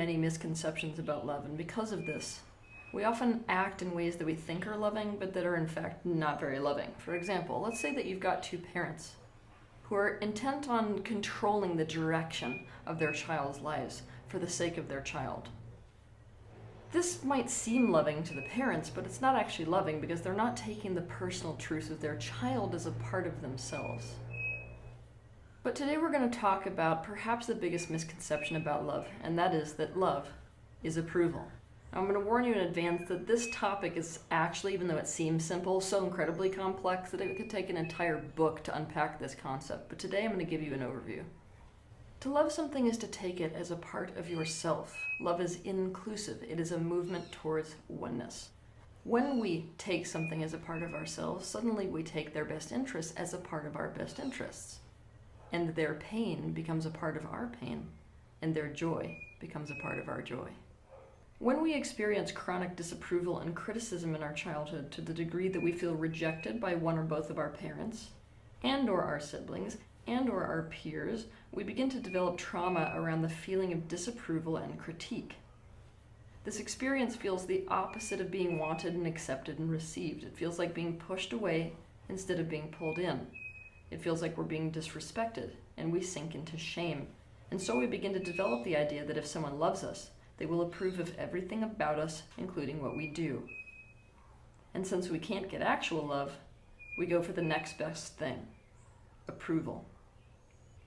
many misconceptions about love, and because of this, we often act in ways that we think are loving, but that are in fact not very loving. For example, let's say that you've got two parents who are intent on controlling the direction of their child's lives for the sake of their child. This might seem loving to the parents, but it's not actually loving because they're not taking the personal truth of their child as a part of themselves. But today we're going to talk about perhaps the biggest misconception about love, and that is that love is approval. I'm going to warn you in advance that this topic is actually, even though it seems simple, so incredibly complex that it could take an entire book to unpack this concept. But today I'm going to give you an overview. To love something is to take it as a part of yourself. Love is inclusive. It is a movement towards oneness. When we take something as a part of ourselves, suddenly we take their best interests as a part of our best interests. And their pain becomes a part of our pain, and their joy becomes a part of our joy. When we experience chronic disapproval and criticism in our childhood to the degree that we feel rejected by one or both of our parents, and or our siblings, and or our peers, we begin to develop trauma around the feeling of disapproval and critique. This experience feels the opposite of being wanted and accepted and received. It feels like being pushed away instead of being pulled in. It feels like we're being disrespected, and we sink into shame. And so we begin to develop the idea that if someone loves us, they will approve of everything about us, including what we do. And since we can't get actual love, we go for the next best thing: approval.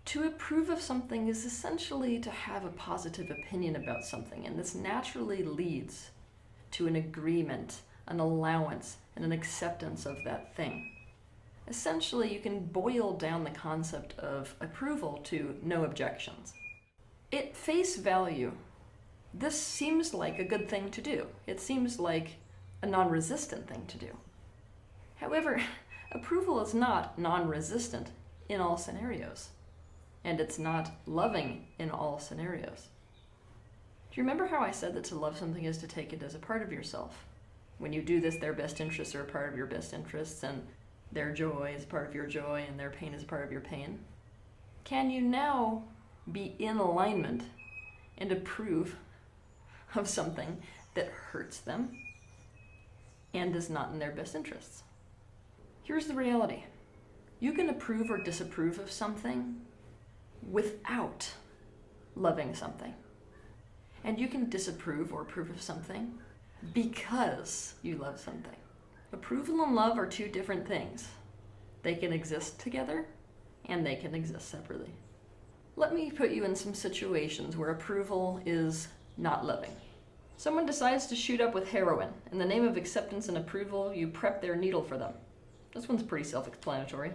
To approve of something is essentially to have a positive opinion about something, and this naturally leads to an agreement, an allowance, and an acceptance of that thing. Essentially, you can boil down the concept of approval to no objections. At face value, this seems like a good thing to do. It seems like a non-resistant thing to do. However, approval is not non-resistant in all scenarios, and it's not loving in all scenarios. Do you remember how I said that to love something is to take it as a part of yourself? When you do this, their best interests are a part of your best interests, and their joy is a part of your joy, and their pain is a part of your pain. Can you now be in alignment and approve of something that hurts them and is not in their best interests? Here's the reality. You can approve or disapprove of something without loving something. And you can disapprove or approve of something because you love something. Approval and love are two different things. They can exist together and they can exist separately. Let me put you in some situations where approval is not loving. Someone decides to shoot up with heroin. In the name of acceptance and approval, you prep their needle for them. This one's pretty self-explanatory.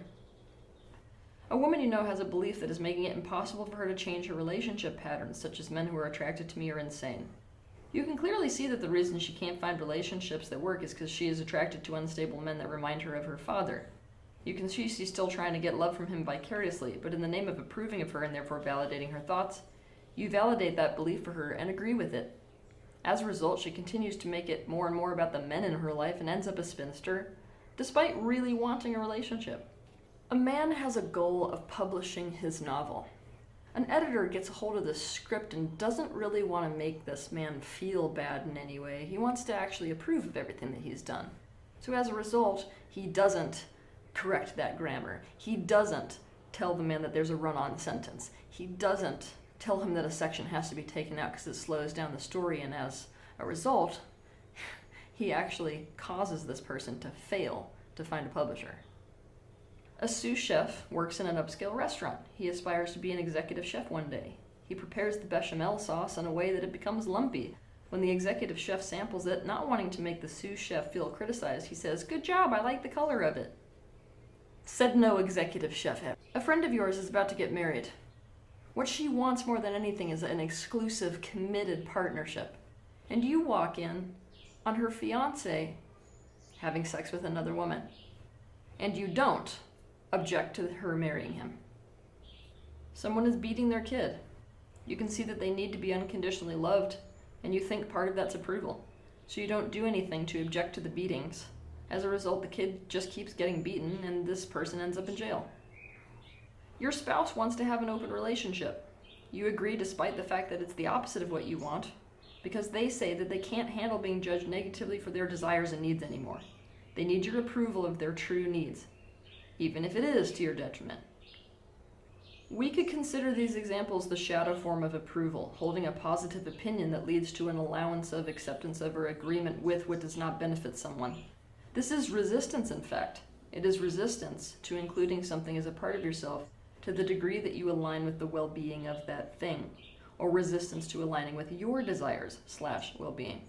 A woman you know has a belief that is making it impossible for her to change her relationship patterns, such as men who are attracted to me are insane. You can clearly see that the reason she can't find relationships that work is because she is attracted to unstable men that remind her of her father. You can see she's still trying to get love from him vicariously, but in the name of approving of her and therefore validating her thoughts, you validate that belief for her and agree with it. As a result, she continues to make it more and more about the men in her life and ends up a spinster, despite really wanting a relationship. A man has a goal of publishing his novel. An editor gets a hold of this script and doesn't really want to make this man feel bad in any way. He wants to actually approve of everything that he's done. So as a result, he doesn't correct that grammar. He doesn't tell the man that there's a run-on sentence. He doesn't tell him that a section has to be taken out because it slows down the story, and as a result, he actually causes this person to fail to find a publisher. A sous chef works in an upscale restaurant. He aspires to be an executive chef one day. He prepares the bechamel sauce in a way that it becomes lumpy. When the executive chef samples it, not wanting to make the sous chef feel criticized, he says, "Good job, I like the color of it." Said no executive chef ever. A friend of yours is about to get married. What she wants more than anything is an exclusive, committed partnership. And you walk in on her fiancé having sex with another woman. And you don't object to her marrying him. Someone is beating their kid. You can see that they need to be unconditionally loved, and you think part of that's approval. So you don't do anything to object to the beatings. As a result, the kid just keeps getting beaten, and this person ends up in jail. Your spouse wants to have an open relationship. You agree despite the fact that it's the opposite of what you want, because they say that they can't handle being judged negatively for their desires and needs anymore. They need your approval of their true needs, even if it is to your detriment. We could consider these examples the shadow form of approval, holding a positive opinion that leads to an allowance of, acceptance of, or agreement with what does not benefit someone. This is resistance, in fact. It is resistance to including something as a part of yourself to the degree that you align with the well-being of that thing, or resistance to aligning with your desires / well-being.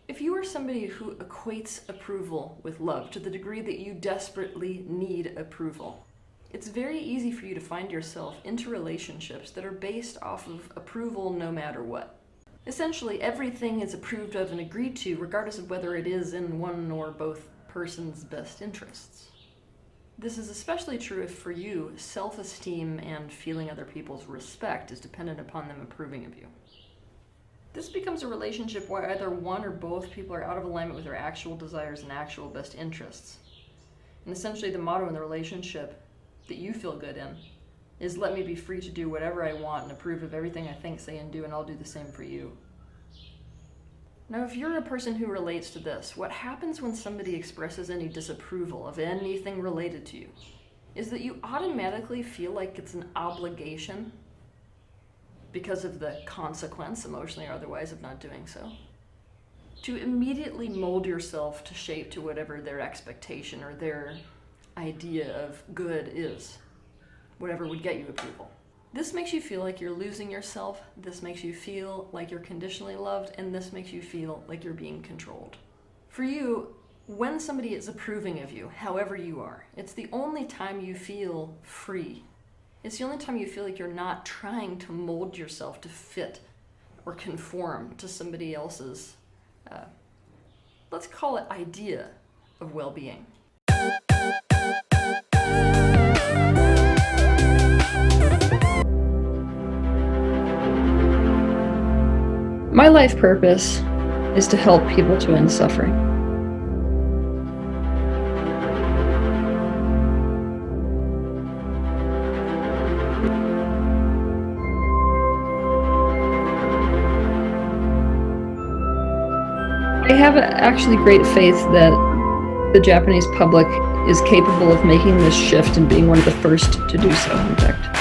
If you are somebody who equates approval with love to the degree that you desperately need approval, it's very easy for you to find yourself into relationships that are based off of approval no matter what. Essentially, everything is approved of and agreed to regardless of whether it is in one or both person's best interests. This is especially true if, for you, self-esteem and feeling other people's respect is dependent upon them approving of you. This becomes a relationship where either one or both people are out of alignment with their actual desires and actual best interests. And essentially the motto in the relationship that you feel good in is let me be free to do whatever I want and approve of everything I think, say, and do, and I'll do the same for you. Now, if you're a person who relates to this, what happens when somebody expresses any disapproval of anything related to you is that you automatically feel like it's an obligation because of the consequence, emotionally or otherwise, of not doing so, to immediately mold yourself to shape to whatever their expectation or their idea of good is, whatever would get you approval. This makes you feel like you're losing yourself, this makes you feel like you're conditionally loved, and this makes you feel like you're being controlled. For you, when somebody is approving of you, however you are, it's the only time you feel free. It's the only time you feel like you're not trying to mold yourself to fit or conform to somebody else's, let's call it idea of well-being. My life purpose is to help people to end suffering. I have actually great faith that the Japanese public is capable of making this shift and being one of the first to do so, in fact.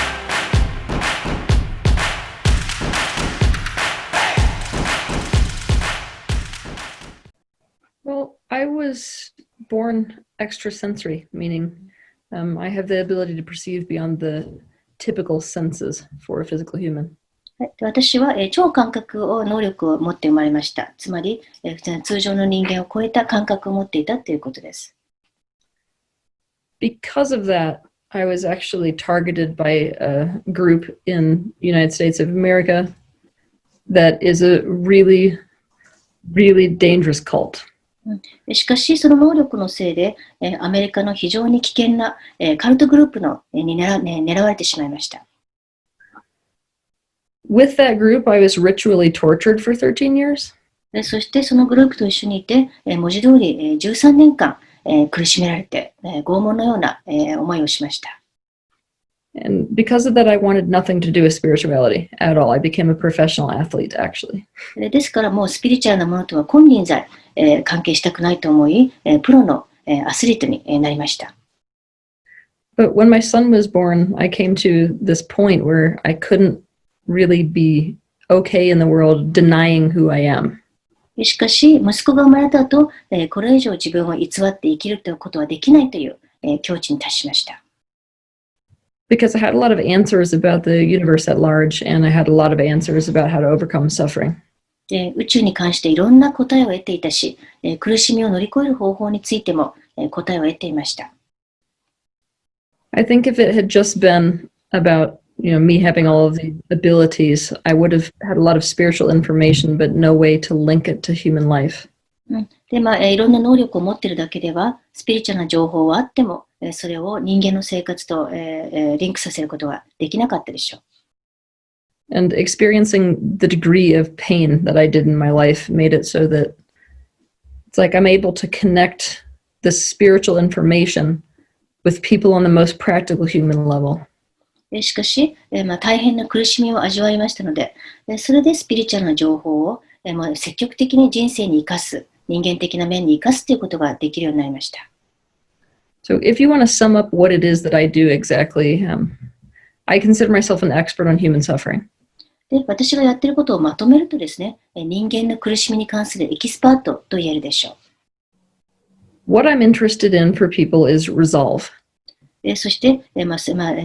Well, I was born extrasensory, meaning I have the ability to perceive beyond the typical senses for a physical human. 私は超感覚能力を持って生まれました。つまり、通常の人間を超えた感覚を持っていたということです。Because of that, I was actually targeted by a group in the United States of America that is a really, really dangerous cult. しかし、その能力のせいで、アメリカの非常に危険なカルトグループに狙われてしまいました。With that group, I was ritually tortured for 13 years. そしてそのグループと一緒にいて、文字通り13年間苦しめられて、拷問のような思いをしました。And because of that, I wanted nothing to do with spirituality at all. I became a professional athlete, actually. ですからもうスピリチュアルなものとは金輪際関係したくないと思い、プロのアスリートになりました。But when my son was born, I came to this point where I couldn't really be okay in the world denying who I am. しかし、息子が生まれた後、これ以上自分を偽って生きるということはできないという境地に達しました。Because I had a lot of answers about the universe at large, and I had a lot of answers about how to overcome suffering. 宇宙に関していろんな答えを得ていたし、苦しみを乗り越える方法についても答えを得ていました。I think if it had just been about me having all of the abilities, I would have had a lot of spiritual information, but no way to link it to human life. で、いろんな能力を持っているだけでは、スピリチュアルな情報はあっても、それを人間の生活とリンクさせることはできなかったでしょう。And experiencing the degree of pain that I did in my life made it so that it's like I'm able to connect the spiritual information with people on the most practical human level. しかし、大変な苦しみを味わいましたので、それでスピリチュアルな情報を積極的に人生に生かす、人間的な面に生かすということができるようになりました。So if you want to sum up what it is that I do exactly, I consider myself an expert on human suffering. で、私がやっていることをまとめるとですね、人間の苦しみに関するエキスパートと言えるでしょう。What I'm interested in for people is resolve. そして、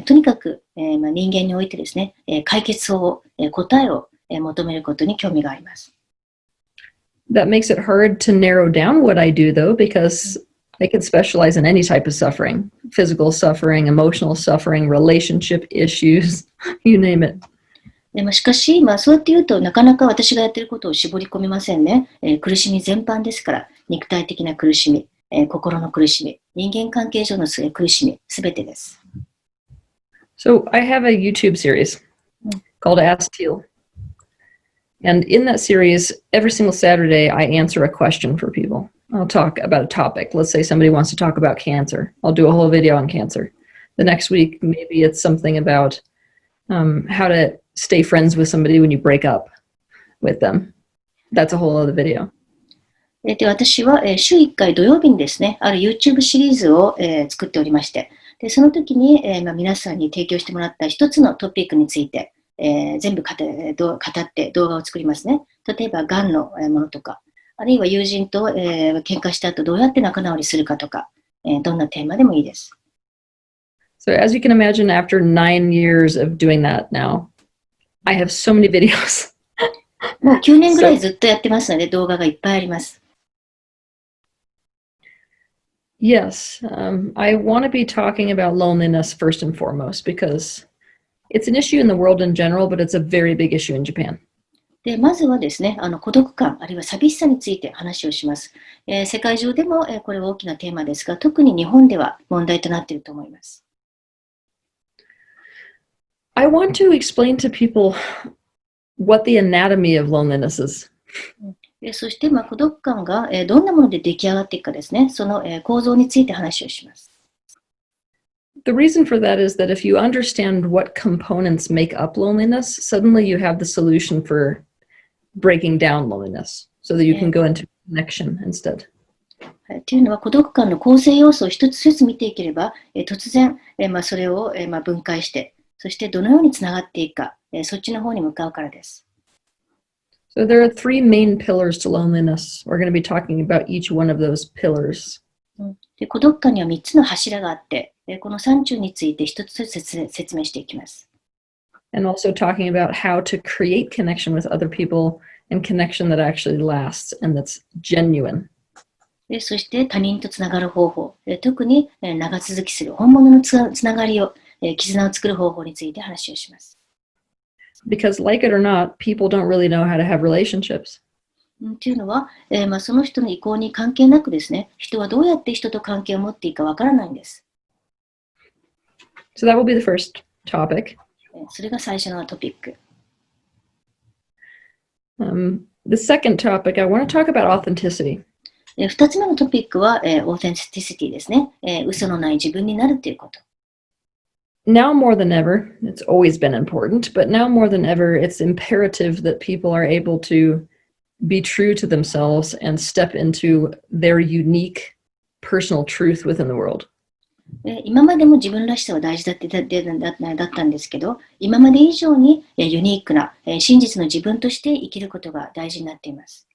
とにかく、人間においてですね、解決法、答えを求めることに興味があります。That makes it hard to narrow down what I do, though, because I can specialize in any type of suffering, physical suffering, emotional suffering, relationship issues, you name it. しかし、そうやって言うとなかなか私がやっていることを絞り込みませんね。苦しみ全般ですから、肉体的な苦しみ、心の苦しみ、人間関係上の苦しみ、すべてです。So I have a YouTube series called Ask Teal. And in that series, every single Saturday, I answer a question for people. I'll talk about a topic. Let's say somebody wants to talk about cancer. I'll do a whole video on cancer. The next week, maybe it's something about how to stay friends with somebody when you break up with them. That's a whole other video. で、私は週1回土曜日にですね、ある YouTube シリーズを作っておりまして、でその時に皆さんに提供してもらった一つのトピックについて、全部語って動画を作りますね。例えば、がんのものとか、あるいは友人と喧嘩した後どうやって仲直りするかとか、どんなテーマでもいいです。So as you can imagine, after 9 years of doing that now, I have so many videos. もう9年ぐらいずっとやってますので、動画がいっぱいあります。Yes, I want to be talking about loneliness first and foremost because it's an issue in the world in general, but it's a very big issue in Japan. でまずはですね、孤独感、あるいは寂しさについて話をします。世界中でも、これは大きなテーマですが、特に日本では問題となっていると思います。I want to explain to people what the anatomy of loneliness is. そして、孤独感がどんなもので出来上がっていくかですね、その構造について話をします。The reason for that is that if you understand what components make up loneliness, suddenly you have the solution for breaking down loneliness so that you can go into connection instead. というのは、孤独感の構成要素を一つずつ見ていければ、突然、それを分解して、そしてどのようにつながっていくか、そっちの方に向かうからです。So there are 3 main pillars to loneliness. We're going to be talking about each one of those pillars. で孤独感には3つの柱があって、この3柱について一つずつ説明していきます。And also talking about how to create connection with other people and connection that actually lasts and that's genuine. そして他人とつながる方法、特に長続きする本物のつながりを、絆を作る方法について話をします。Because like it or not, people don't really know how to have relationships. というのは、その人の意向に関係なくですね、人はどうやって人と関係を持っていいかわからないんです。So that will be the first topic. それが最初のトピック。The second topic, I want to talk about authenticity. 2つ目のトピックは、オーセンティシティですね。嘘のない自分になるということ。Now more than ever, it's always been important, but now more than ever, it's imperative that people are able to be true to themselves and step into their unique personal truth within the world. 今までも自分らしさは大事だったんですけど、今まで以上にユニークな真実の自分として生きることが大事になっています。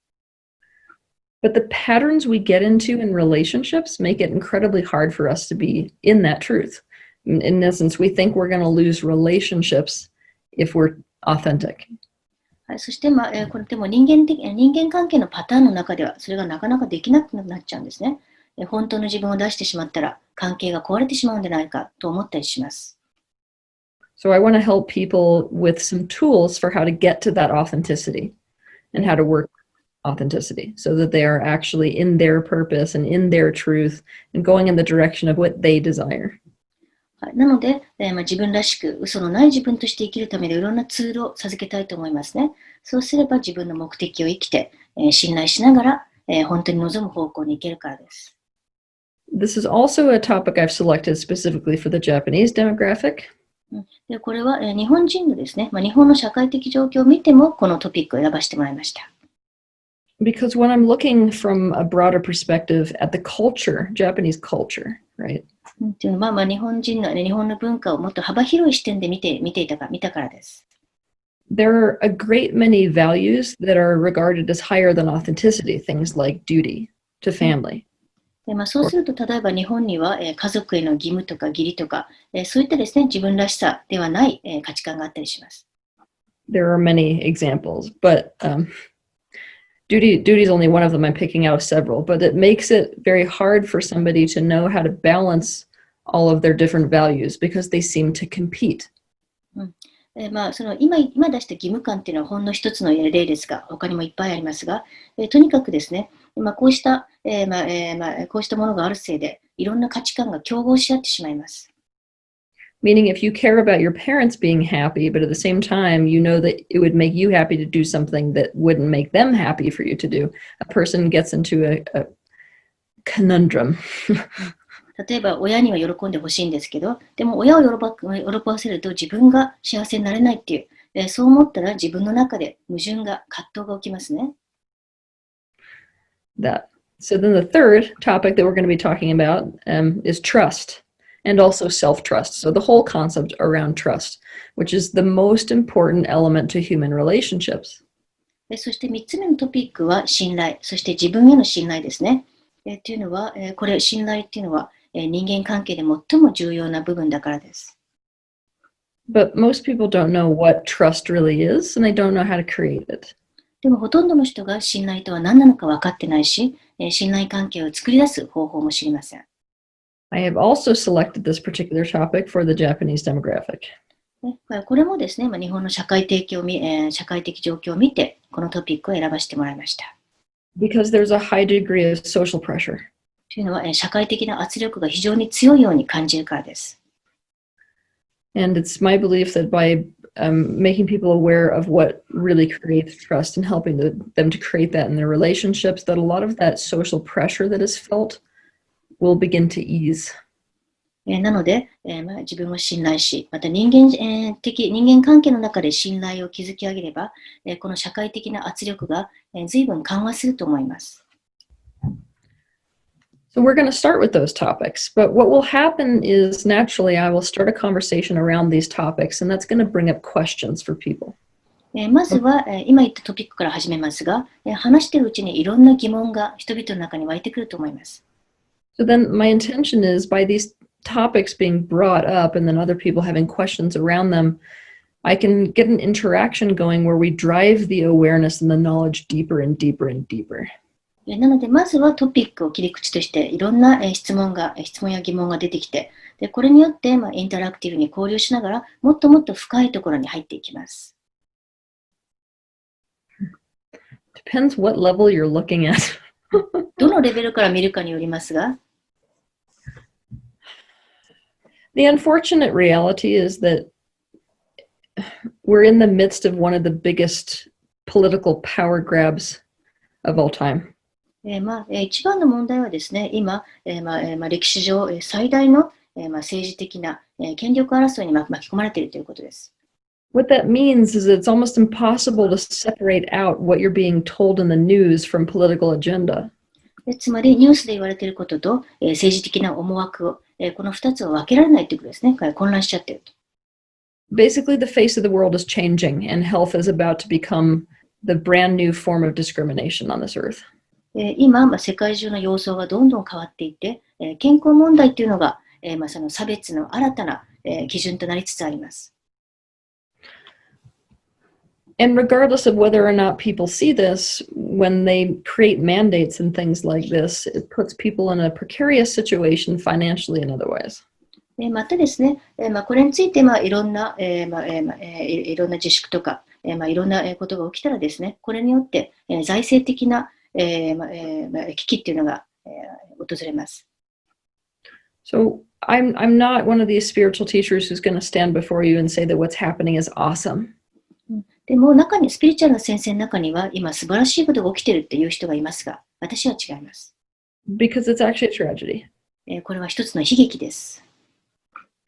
But the patterns we get into in relationships make it incredibly hard for us to be in that truth. In essence, we think we're going to lose relationships if we're authentic. そして、これでも人間関係のパターンの中では、それがなかなかできなくなっちゃうんですね。本当の自分を出してしまったら、関係が壊れてしまうんじゃないかと思ったりします。So I want to help people with some tools for how to get to that authenticity and how to work authenticity so that they are actually in their purpose and in their truth and going in the direction of what they desire. なので、自分らしく嘘のない自分として生きるためにいろんなツールを授けたいと思いますね。そうすれば自分の目的を生きて、信頼しながら、本当に望む方向に行けるからです。This is also a topic I've selected specifically for the Japanese demographic. でこれは、日本人のですね、日本の社会的状況を見ても、このトピックを選ばせてもらいました。Because when I'm looking from a broader perspective at the culture, Japanese culture, right? というのは、日本の文化をもっと幅広い視点で見たからです。There are a great many values that are regarded as higher than authenticity, things like duty to family. でそうすると、例えば日本には、家族への義務とか義理とか、そういったですね、自分らしさではない、価値観があったりします。There are many examples, but duty is only one of them. I'm picking out several, but it makes it very hard for somebody to know how to balance all of their different values because they seem to compete. その今出した義務感っていうのはほんの一つの例ですが、他にもいっぱいありますが、とにかくですね、こうしたものがあるせいで、いろんな価値観が競合し合ってしまいます。Meaning if you care about your parents being happy, but at the same time you know that it would make you happy to do something that wouldn't make them happy for you to do, a person gets into a conundrum. 例えば、親には喜んでほしいんですけど、でも親を喜ばせると自分が幸せになれないっていう、そう思ったら自分の中で葛藤が起きますね。So then the third topic that we're going to be talking about is trust and also self-trust. So the whole concept around trust, which is the most important element to human relationships. そして3つ目のトピックは信頼、そして自分への信頼ですね。っていうのは、信頼っていうのは、人間関係で最も重要な部分だからです。But most people don't know what trust really is, and they don't know how to create it. でもほとんどの人が信頼とは何なのか分かってないし、信頼関係を作り出す方法も知りません。I have also selected this particular topic for the Japanese demographic. これもですね、日本の社会的状況を見て、このトピックを選ばせてもらいました。Because there's a high degree of social pressure. というのは、社会的な圧力が非常に強いように感じるからです。And it's my belief that by making people aware of what really creates trust and helping them to create that in their relationships, that a lot of that social pressure that is felt will begin to ease. なので、自分を信頼し、また人間関係の中で信頼を築き上げれば、この社会的な圧力が随分緩和すると思います。So we're going to start with those topics, but what will happen is naturally I will start a conversation around these topics, and that's going to bring up questions for people. まずは、今言ったトピックから始めますが、話しているうちにいろんな疑問が人々の中に湧いてくると思います。So then my intention is by these topics being brought up and then other people having questions around them, I can get an interaction going where we drive the awareness and the knowledge deeper and deeper and deeper. なので、まずはトピックを切り口としていろんな質問や疑問が出てきて、でこれによってインタラクティブに交流しながらもっともっと深いところに入っていきます。Depends what level you're looking at. どのレベルから見るかによりますが、The unfortunate reality is that we're in the midst of one of the biggest political power grabs of all time. 一番の問題はですね、今、歴史上最大の政治的な権力争いに巻き込まれているということです。What that means is it's almost impossible to separate out what you're being told in the news from political agenda. つまりニュースで言われていることと政治的な思惑をこの2つを分けられないということですね。混乱しちゃっていると。Basically, the face of the world is changing, and health is about to become the brand new form of discrimination on this earth. 今、世界中の様相がどんどん変わっていて、健康問題というのが、その差別の新たな、基準となりつつあります。And regardless of whether or not people see this, when they create mandates and things like this, it puts people in a precarious situation financially and otherwise. またですね、これについていろんな自粛とか、いろんなことが起きたらですね、これによって財政的な危機っていうのが訪れます。So I'm not one of these spiritual teachers who's going to stand before you and say that what's happening is awesome. でもスピリチュアルな先生の中には今素晴らしいことが起きているっていう人がいますが、私は違います。Because it's actually a tragedy. これは一つの悲劇です。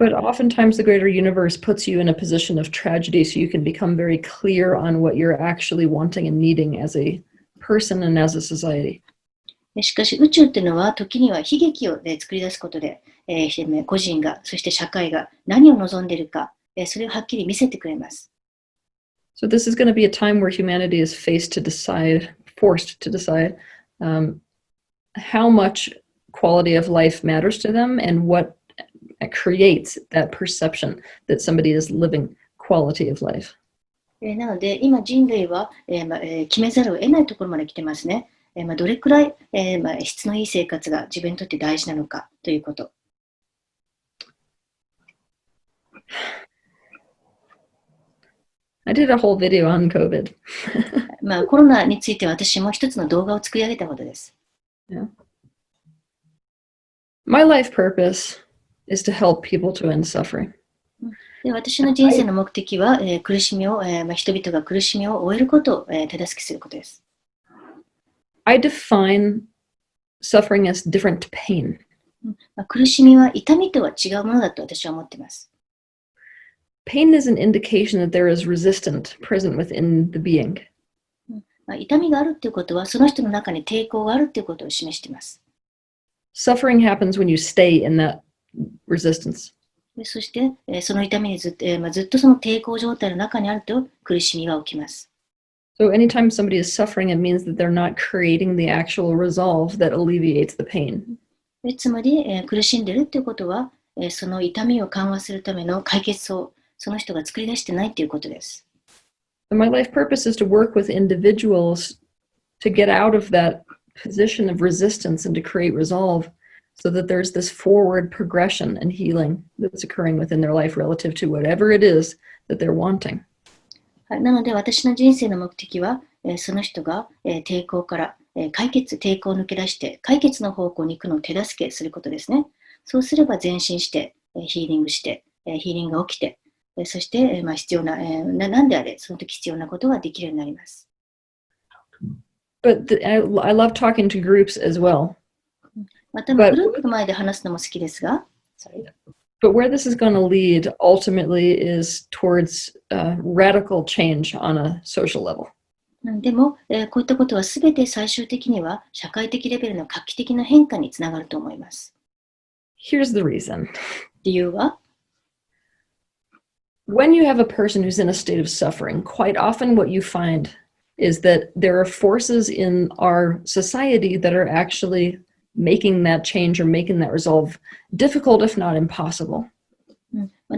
But oftentimes the greater universe puts you in a position of tragedy so you can become very clear on what you're actually wanting and needing as a person and as a society. しかし宇宙っていうのは時には悲劇を、作り出すことで、個人が、そして社会が何を望んでいるか、それをはっきり見せてくれます。So this is going to be a time where humanity is forced to decide, how much quality of life matters to them and what creates that perception that somebody is living quality of life. なので今人類は、決めざるを得ないところまで来てますね。どれくらい、質のいい生活が自分にとって大事なのかということ。I did a whole video on COVID. コロナについては私も一つの動画を作り上げたことです。Yeah. My life purpose is to help people to end suffering. で私の人生の目的は、苦しみを、人々が苦しみを終えることを、手助けすることです。I define suffering as different pain. 苦しみは痛みとは違うものだと私は思っています。Pain is an indication that there is resistance present within the being. 痛みがあるということはその人の中に抵抗があるということを示しています。Suffering happens when you stay in that resistance. そして、その痛みにずっとその抵抗状態の中にあると苦しみが起きます。So anytime somebody is suffering, it means that they're not creating the actual resolve that alleviates the pain. つまり、苦しんでいるということは、その痛みを緩和するための解決をその人が作り出してないということです。And my life purpose is to work with individuals to get out of that position of resistance and to create resolve so that there's this forward progression and healing that's occurring within their life relative to whatever it is that they're wanting. なので私の人生の目的は、その人が、抵抗から、抵抗を抜け出して解決の方向に行くのを手助けすることですね。そうすれば前進して、ヒーリングして、ヒーリングが起きて、そして、必要な、何であれ、その時必要なことができるようになります。But I love talking to groups as well. また、グループの前で話すのも好きですが、But where this is going to lead ultimately is towards radical change on a social level. でも、こういったことはすべて最終的には社会的レベルの画期的な変化につながると思います。Here's the reason. 理由は When you have a person who's in a state of suffering, quite often what you find is that there are forces in our society that are actually making that change or making that resolve difficult, if not impossible.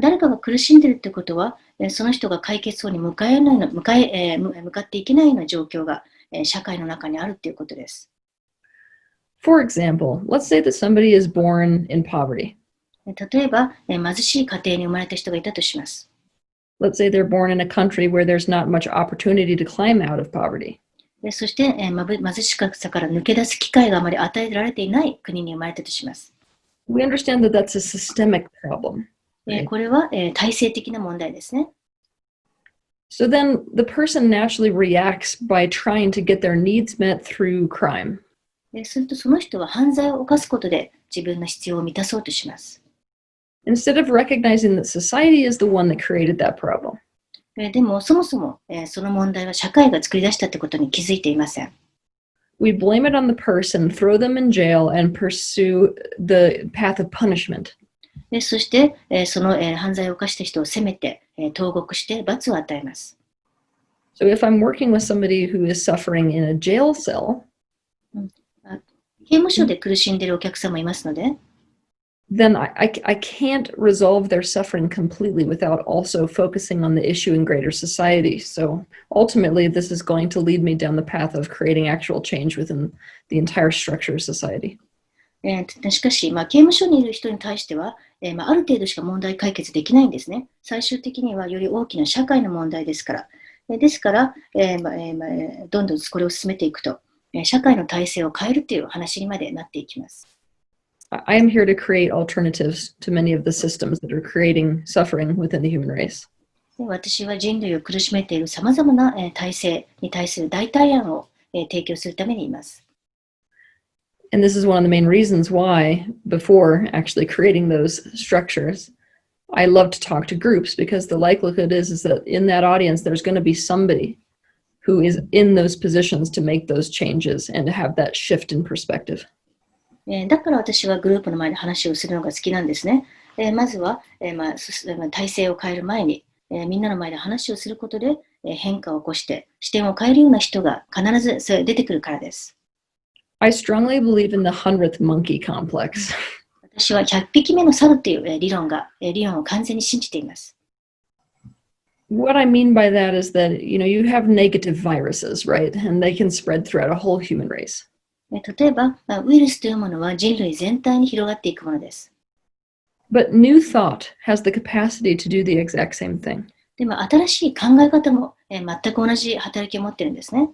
誰かが苦しんでいるということは、その人が解決に向かっていけないような状況が社会の中にあるということです。For example, let's say that somebody is born in poverty. 例えば、貧しい家庭に生まれた人がいたとします。Let's say they're born in a country where there's not much opportunity to climb out of poverty. そして、貧しさから抜け出す機会があまり与えられていない国に生まれたとします。We understand that that's a systemic problem. これは、体制的な問題ですね。So then the person naturally reacts by trying to get their needs met through crime. するとその人は犯罪を犯すことで自分の必要を満たそうとします。Instead of recognizing that society is the one that created that problem. でもそもそも、その問題は社会が作り出したということに気づいていません。We blame it on the person, throw them in jail, and pursue the path of punishment. そして、その、犯罪を犯した人を責めて、投獄して罰を与えます。So if I'm working with somebody who is suffering in a jail cell, 刑務所で苦しんでいるお客さんもいますので、then I can't resolve their suffering completely without also focusing on the issue in greater society. So ultimately, this is going to lead me down the path of creating actual change within the entire structure of society. しかし、刑務所にいる人に対しては、ある程度しか問題解決できないんですね。最終的にはより大きな社会の問題ですから。ですから、どんどんこれを進めていくと、社会の体制を変えるという話にまでなっていきます。I am here to create alternatives to many of the systems that are creating suffering within the human race. 私は人類を苦しめているさまざまな体制に対する代替案を提供するためにいます。And this is one of the main reasons why, before actually creating those structures, I love to talk to groups because the likelihood is that in that audience there's going to be somebody who is in those positions to make those changes and to have that shift in perspective. だから私はグループの前で話をするのが好きなんですね。まずは、体制を変える前に、みんなの前で話をすることで、変化を起こして視点を変えるような人が必ず出てくるからです。I strongly believe in the 100th monkey complex. 私は100匹目の猿という理論を完全に信じています。What I mean by that is that, you have negative viruses, right? And they can spread throughout a whole human race. 例えば、ウイルスというものは人類全体に広がっていくものです。But new thought has the capacity to do the exact same thing. でも新しい考え方も、全く同じ働きを持っているんですね。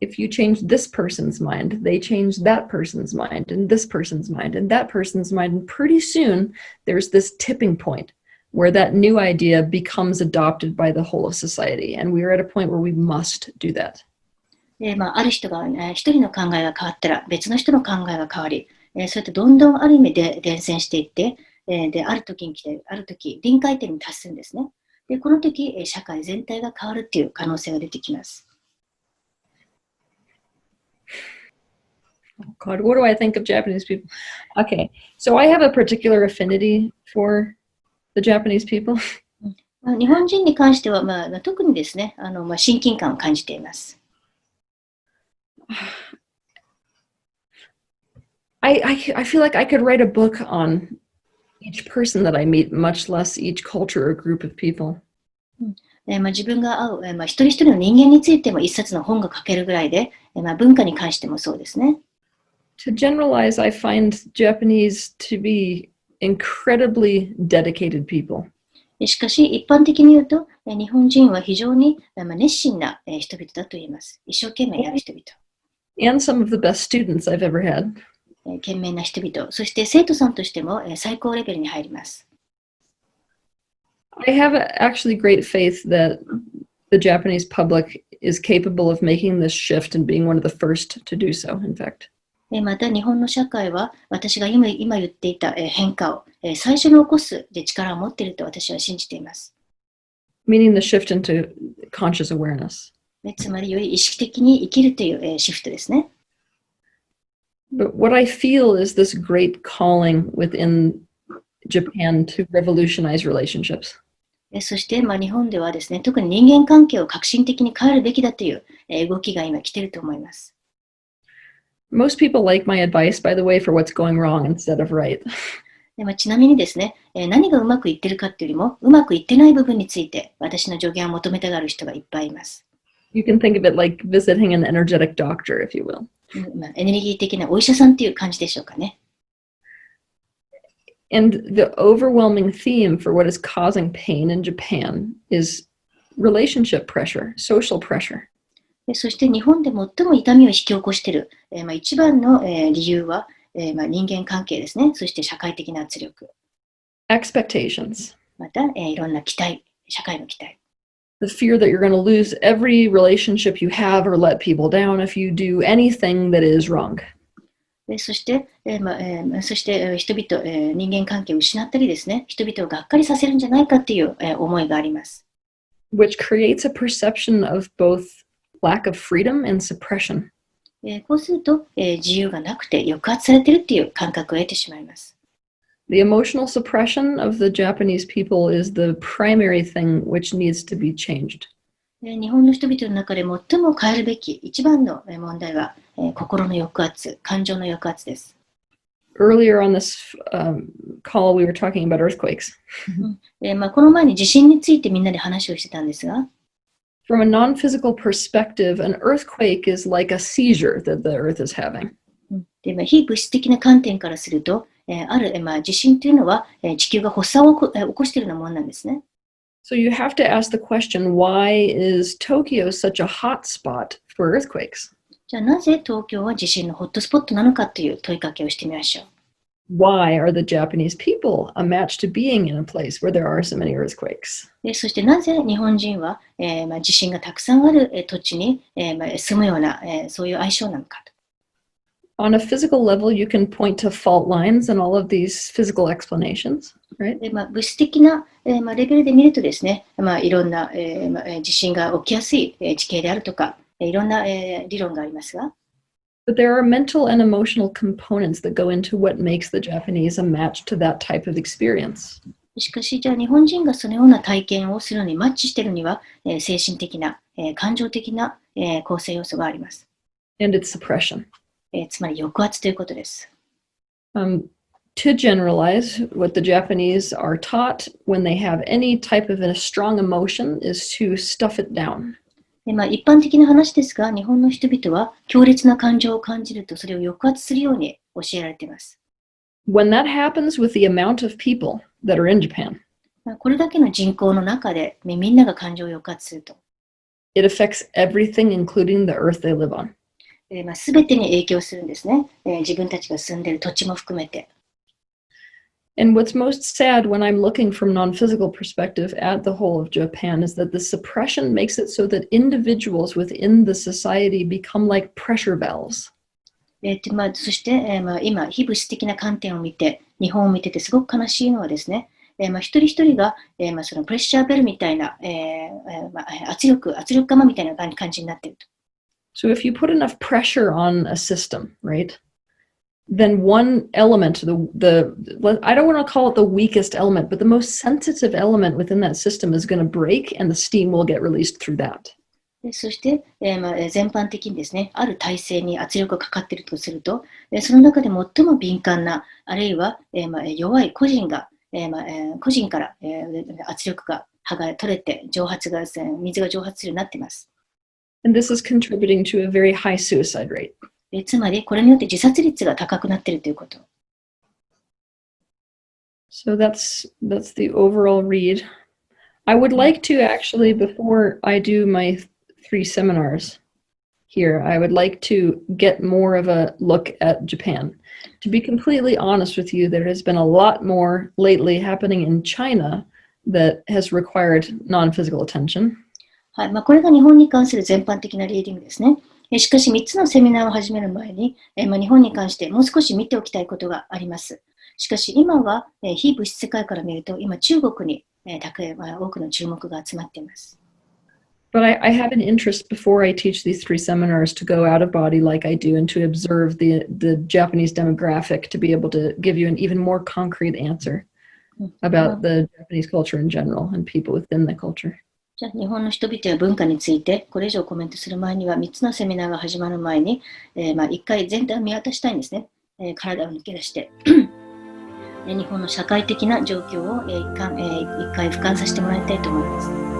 If you change this person's mind, they change that person's mind, and this person's mind, and that person's mind, and pretty soon there's this tipping point where that new idea becomes adopted by the whole of society, and we are at a point where we must do that. ある人が、一人の考えが変わったら別の人の考えが変わり、そうやってどんどんある意味で伝染していって、である時臨界点に達するんですね。でこの時、社会全体が変わるっていう可能性が出てきます。Oh God, what do I think of Japanese people? Okay, so I have a particular affinity for the Japanese people. 日本人に関しては、特にですね、親近感を感じています。I feel like I could write a book on each person that I meet, much less each culture or group of people. 自分が会う、一人一人の人間についても一冊の本が書けるぐらいで、文化に関してもそうですね。To generalize, I find Japanese to be incredibly dedicated people. しかし、一般的に言うと、日本人は非常に熱心な人々だと言います。一生懸命やる人々。And some of the best students I've ever had. 賢明な人々、そして生徒さんとしても最高レベルに入ります。I have actually great faith that the Japanese public is capable of making this shift and being one of the first to do so, in fact. また日本の社会は私が今言っていた変化を最初に起こす力を持っていると私は信じています。Meaning the shift into conscious awareness. つまりより意識的に生きるというシフトですね。But what I feel is this great calling within Japan to revolutionize relationships. そして、日本ではですね、特に人間関係を革新的に変えるべきだという動きが今来ていると思います。Most people like my advice, by the way, for what's going wrong instead of right. ちなみにですね、何がうまくいってるかっていうよりも、うまくいってない部分について私の助言を求めたがる人がいっぱいいます。You can think of it like visiting an energetic doctor, if you will. エネルギー的なお医者さんっていう感じでしょうかね。And the overwhelming theme for what is causing pain in Japan is relationship pressure, social pressure. そして日本で最も痛みを引き起こしている、一番の理由は、人間関係ですね。そして社会的な圧力。Expectations. また、いろんな期待、社会の期待。The fear that you're going to lose every relationship you have or let people down if you do anything that is wrong. そして、人々、人間関係を失ったりですね、人々をがっかりさせるんじゃないかっていう、思いがあります。Which creates a perception of both lack of freedom and suppression. こうすると、自由がなくて抑圧されているっていう感覚を得てしまいます。The emotional suppression of the Japanese people is the primary thing which needs to be changed. 日本の人々の中で最も変えるべき一番の問題は、心の抑圧、感情の抑圧です。Earlier on this call, we were talking about earthquakes. この前に地震についてみんなで話をしてたんですが、From a non-physical perspective, an earthquake is like a seizure that the earth is having. で非物質的な観点からすると、ある、地震というのは、地球が発作を起こしているようなものなんですね。So you have to ask the question, why is Tokyo such a hot spot for earthquakes? じゃあなぜ東京は地震のホットスポットなのかという問いかけをしてみましょう。Why are the Japanese people a match to being in a place where there are so many earthquakes? そしてなぜ日本人は、地震がたくさんある土地に、住むような、そういう相性なのかと。On a physical level, you can point to fault lines and all of these physical explanations, right? で物質的な、レベルで見るとですね、いろんな、地震が起きやすい、地形であるとか、いろんな、理論がありますが、But there are mental and emotional components that go into what makes the Japanese a match to that type of experience. しかし、じゃあ日本人がそのような体験をするのにマッチしているには、精神的な、感情的な、構成要素があります。And it's suppression. つまり抑圧ということです。To generalize, what the Japanese are taught when they have any type of a strong emotion is to stuff it down. で一般的な話ですが、日本の人々は強烈な感情を感じるとそれを抑圧するように教えられています。When that happens with the amount of people that are in Japan, これだけの人口の中でみんなが感情を抑圧すると、it affects everything, including the earth they live on. 全てに影響するんですね。自分たちが住んでいる土地も含めて。And what's most sad when I'm looking from non-physical perspective at the whole of Japan is that the suppression makes it so that individuals within the society become like pressure valves. そして、今、非物質的な観点を見て、日本を見ててすごく悲しいのはですね、一人一人が、そのプレッシャーベルみたいな、圧力釜みたいな感じになっていると。So if you put enough pressure on a system, right, then one element, I don't want to call it the weakest element, but the most sensitive element within that system is going to break and the steam will get released through that. そして、全般的にですね、ある体制に圧力がかかっているとすると、その中で最も敏感な、あるいは、弱い個人が、個人から、圧力が取れて水が蒸発するようになっています。And this is contributing to a very high suicide rate. つまり、これによって自殺率が高くなっているということ。So that's the overall read. I would like to actually, before I do my 3 seminars here, I would like to get more of a look at Japan. To be completely honest with you, there has been a lot more lately happening in China that has required non-physical attention. はい、これが日本に関する全般的なリーディングですね。しかし3つのセミナーを始める前に、日本に関してもう少し見ておきたいことがあります。しかし今は、非物質世界から見ると、今中国に、多くの注目が集まっています。But I have an interest before I teach these 3 seminars to go out of body like I do and to observe the Japanese demographic to be able to give you an even more concrete answer about the Japanese culture in general and people within the culture. じゃあ日本の人々や文化についてこれ以上コメントする前には3つのセミナーが始まる前に、一回全体を見渡したいんですね。体を抜け出して日本の社会的な状況を一回俯瞰させてもらいたいと思います。